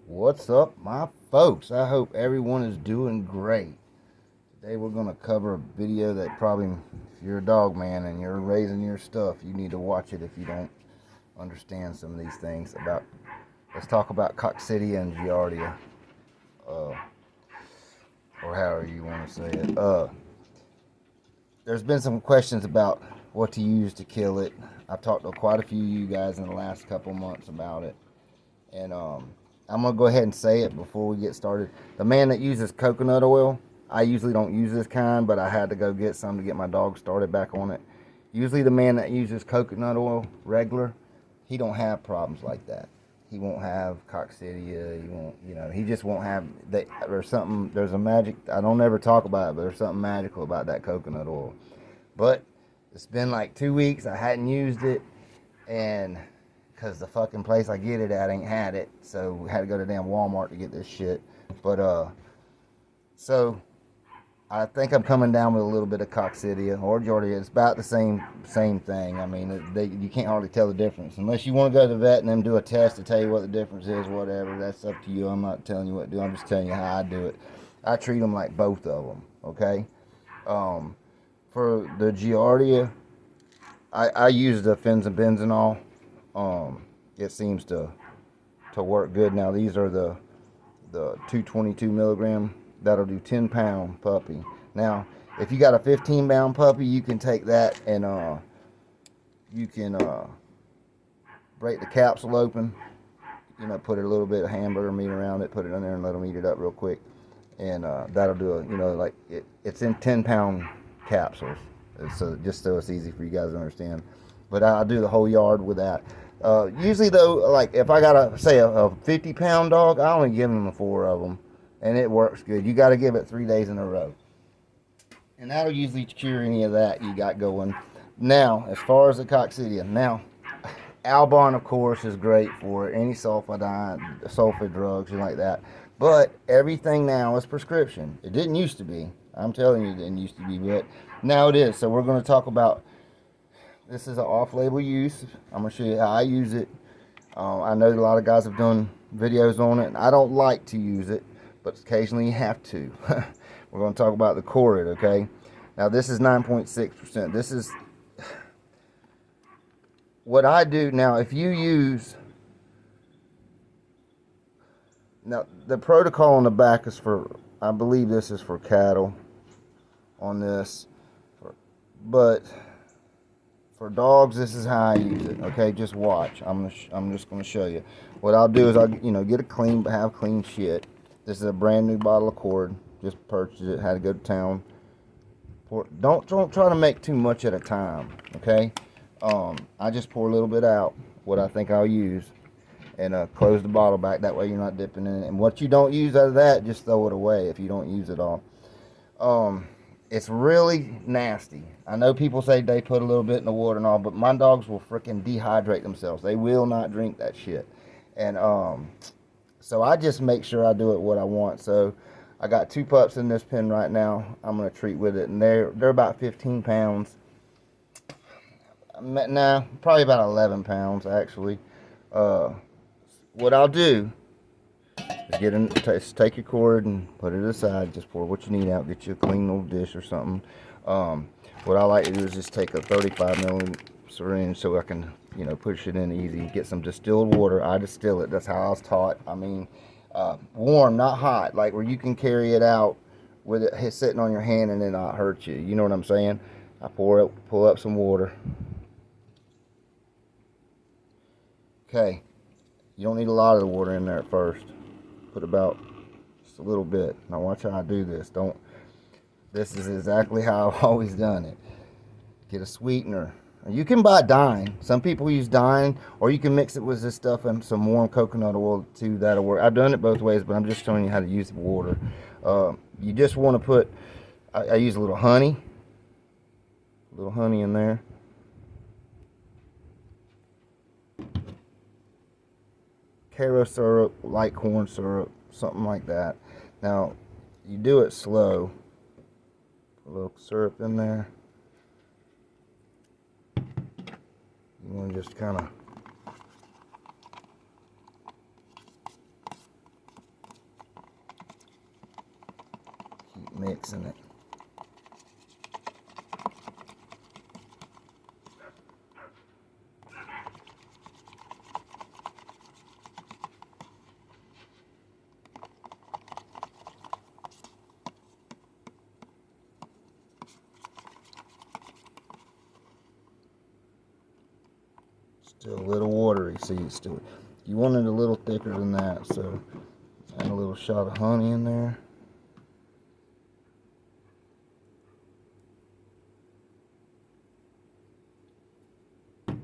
What's up, my folks? I hope everyone is doing great. Today we're going to cover a video that probably, if you're a dog man and you're raising your stuff, you need to watch it if you don't understand some of these things about. Let's talk about coccidia and giardia, uh, or however you want to say it. There's been some questions about what to use to kill it. I've talked to quite a few of you guys in the last couple months about it, and I'm gonna go ahead and say it before we get started. The man that uses coconut oil, I usually don't use this kind, but I had to go get some to get my dog started back on it. Usually, the man that uses coconut oil regular, he don't have problems like that. He won't have coccidia. He won't, he just won't have that. There's something. There's a magic. I don't ever talk about it, but there's something magical about that coconut oil. But it's been like 2 weeks. I hadn't used it, and because the fucking place I get it at ain't had it, so we had to go to damn Walmart to get this shit. But so I think I'm coming down with a little bit of coccidia or giardia. It's about the same thing. I mean, you can't hardly tell the difference unless you want to go to the vet and then do a test to tell you what the difference is. Whatever, that's up to you. I'm not telling you what to do. I'm just telling you how I do it. I treat them like both of them. Okay. Um, for the giardia, I use the fenzabenzenol. It seems to work good. Now these are the 222 milligram. That'll do 10-pound puppy. Now if you got a 15-pound puppy, you can take that and you can break the capsule open. Put a little bit of hamburger meat around it, put it in there, and let them eat it up real quick. And that'll do it. Like it's in 10-pound capsules, so just so it's easy for you guys to understand. But I'll do the whole yard with that. Usually though, like if I got a 50-pound dog, I only give them 4 of them, and it works good. You got to give it 3 days in a row, and that'll usually cure any of that you got going. Now, as far as the coccidia, now Albarn, of course, is great for it. Any sulfate drugs, and like that. But everything now is prescription. It didn't used to be. I'm telling you, it didn't used to be, but now it is. So we're going to talk about. This is an off-label use. I'm going to show you how I use it. I know a lot of guys have done videos on it, and I don't like to use it, but occasionally you have to. We're going to talk about the Corid, okay? Now, this is 9.6%. This is what I do. Now, if you use... Now, the protocol on the back is for... I believe this is for cattle on this. But... for dogs, this is how I use it. Okay, just watch. I'm just gonna show you. What I'll do is I'll get a have clean shit. This is a brand new bottle of cord. Just purchased it. Had to go to town. Don't try to make too much at a time. Okay. I just pour a little bit out. What I think I'll use, and close the bottle back. That way you're not dipping in it. And what you don't use out of that, just throw it away if you don't use it all. It's really nasty. I know people say they put a little bit in the water and all, but my dogs will freaking dehydrate themselves. They will not drink that shit. And so I just make sure I do it what I want. So I got 2 pups in this pen right now. I'm gonna treat with it, and they're about 15 pounds. Nah, probably about 11 pounds actually. What I'll do take your cord and put it aside. Just pour what you need out. Get you a clean little dish or something. What I like to do is just take a 35 milliliter syringe so I can, push it in easy. Get some distilled water. I distill it. That's how I was taught. I mean, warm, not hot, like where you can carry it out with it sitting on your hand and it not hurt you. You know what I'm saying? I pull up some water. Okay. You don't need a lot of the water in there at first. Put about just a little bit. Now watch how I do this. This is exactly how I've always done it. Get a sweetener. You can buy Dine. Some people use Dine, or you can mix it with this stuff and some warm coconut oil too. That'll work. I've done it both ways, but I'm just showing you how to use the water. You just want to put. I use a little honey. A little honey in there. Caro syrup, light corn syrup, something like that. Now, you do it slow. Put a little syrup in there. You want to just kind of mixing it. Still a little watery, see, it's still, you want it a little thicker than that, so add a little shot of honey in there. Maybe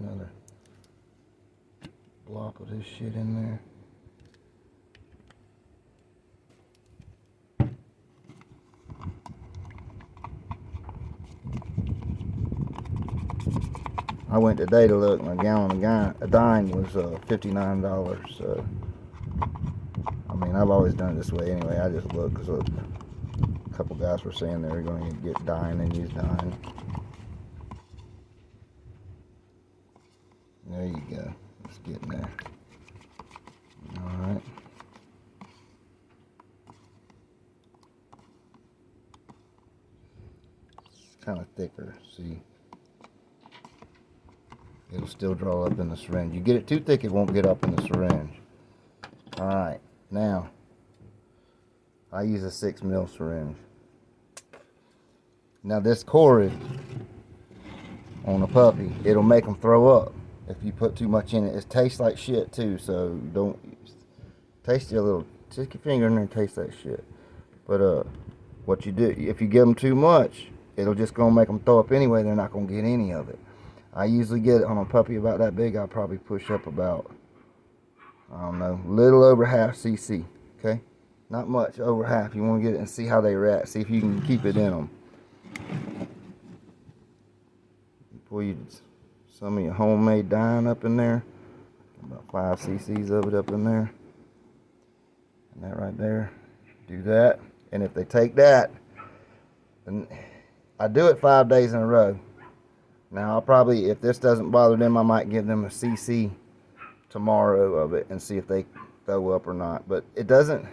another block of this shit in there. I went today to look, and a gallon of dine was $59. So, I mean, I've always done it this way anyway. I just looked because a couple guys were saying they were going to get dine and use dine. There you go. It's getting there. All right. It's kind of thicker. See. It'll still draw up in the syringe. You get it too thick, it won't get up in the syringe. Alright, now, I use a 6 mil syringe. Now this cord on a puppy, it'll make them throw up if you put too much in it. It tastes like shit too, so don't taste it a little. Stick your finger in there and taste that shit. But what you do, if you give them too much, it'll just gonna make them throw up anyway. They're not gonna get any of it. I usually get it on a puppy about that big. I'll probably push up about, I don't know, little over half cc. Okay, not much, over half. You want to get it and see how they react. See if you can keep it in them. Pour you some of your homemade dine up in there. About 5 cc's of it up in there. And that right there. Do that. And if they take that, then I do it 5 days in a row. Now, I'll probably, if this doesn't bother them, I might give them a cc tomorrow of it and see if they throw up or not. But it doesn't,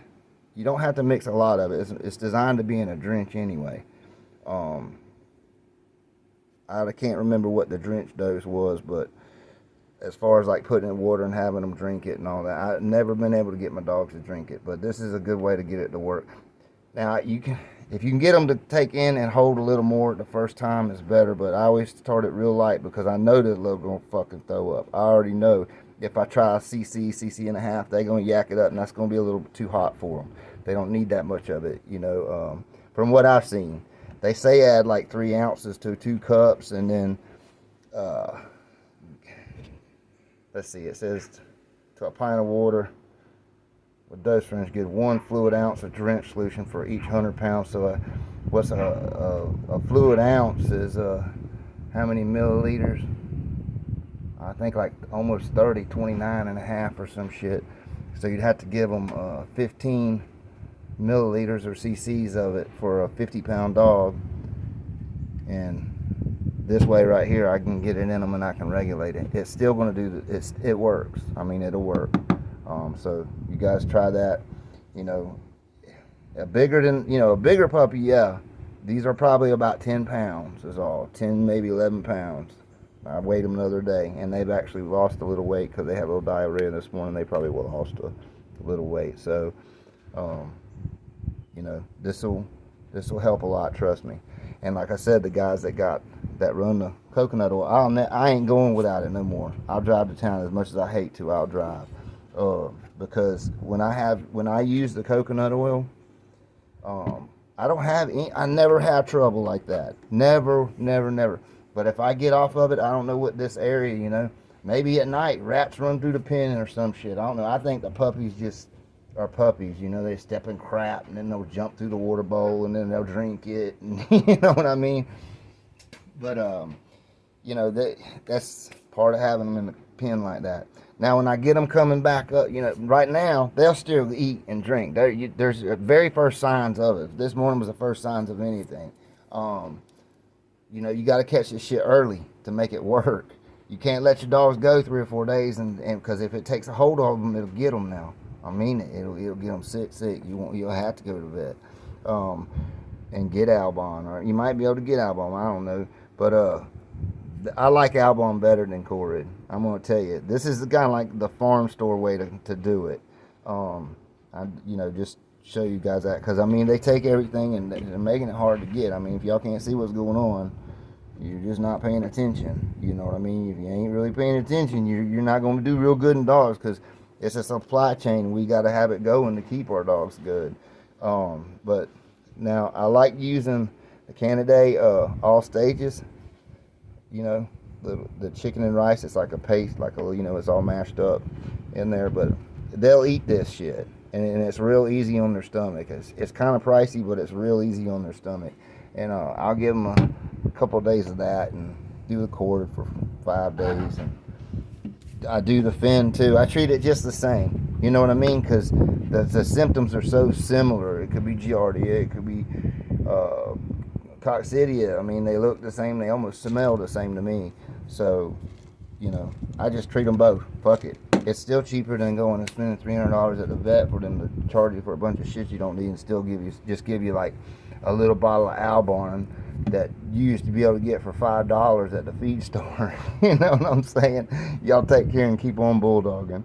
you don't have to mix a lot of it. It's designed to be in a drench anyway. I can't remember what the drench dose was, but as far as like putting it in water and having them drink it and all that, I've never been able to get my dogs to drink it. But this is a good way to get it to work. Now, you can, if you can get them to take in and hold a little more the first time, it's better. But I always start it real light because I know they're going to fucking throw up. I already know if I try a cc and a half, they're going to yak it up, and that's going to be a little too hot for them. They don't need that much of it, you know. From what I've seen, they say add like 3 ounces to 2 cups, and then let's see, it says to a pint of water. With dose syringe, get 1 fluid ounce of drench solution for each 100 pounds. So what's a fluid ounce is how many milliliters? I think like almost 30, 29 and a half or some shit. So you'd have to give them 15 milliliters or cc's of it for a 50-pound dog. And this way right here, I can get it in them and I can regulate it. It's still going to do it works. I mean, it'll work. So you guys try that. You know, a bigger puppy, yeah. These are probably about 10 pounds is all. 10, maybe 11 pounds. I weighed them the other day, and they've actually lost a little weight because they had a little diarrhea this morning. They probably will have lost a little weight. So, you know, this will help a lot, trust me. And like I said, the guys that run the coconut oil, I ain't going without it no more. I'll drive to town as much as I hate to. I'll drive. Because when I use the coconut oil, I never have trouble like that. Never. But if I get off of it, I don't know what this area, you know, maybe at night rats run through the pen or some shit. I don't know. I think the puppies just are puppies, you know, they step in crap and then they'll jump through the water bowl and then they'll drink it, and you know what I mean? But, you know, that's part of having them in the pen like that. Now, when I get them coming back up, you know, right now, they'll still eat and drink. There's very first signs of it. This morning was the first signs of anything. You know, you got to catch this shit early to make it work. You can't let your dogs go 3 or 4 days, and because if it takes a hold of them, it'll get them now. I mean it. It'll get them sick. You'll have to go to the vet. and get Albon, or you might be able to get Albon. I don't know, but I like Albon better than Corid. I'm gonna tell you, this is kind of like the farm store way to do it. Just show you guys that, because I mean they take everything and they're making it hard to get. I mean, if y'all can't see what's going on, you're just not paying attention. You know what I mean? If you ain't really paying attention, you're not going to do real good in dogs, because it's a supply chain. We got to have it going to keep our dogs good. But now I like using the Canidae all stages. You know, the chicken and rice. It's like a paste, like it's all mashed up in there. But they'll eat this shit, and it's real easy on their stomach. It's kind of pricey, but it's real easy on their stomach. And I'll give them a couple of days of that and do the cord for 5 days. And I do the fin too. I treat it just the same. You know what I mean? Because the symptoms are so similar. It could be Giardia. It could be Coccidia. I mean, they look the same. They almost smell the same to me. So, I just treat them both. Fuck it. It's still cheaper than going and spending $300 at the vet for them to charge you for a bunch of shit you don't need, and still give you like a little bottle of Albon that you used to be able to get for $5 at the feed store. You know what I'm saying? Y'all take care and keep on bulldogging.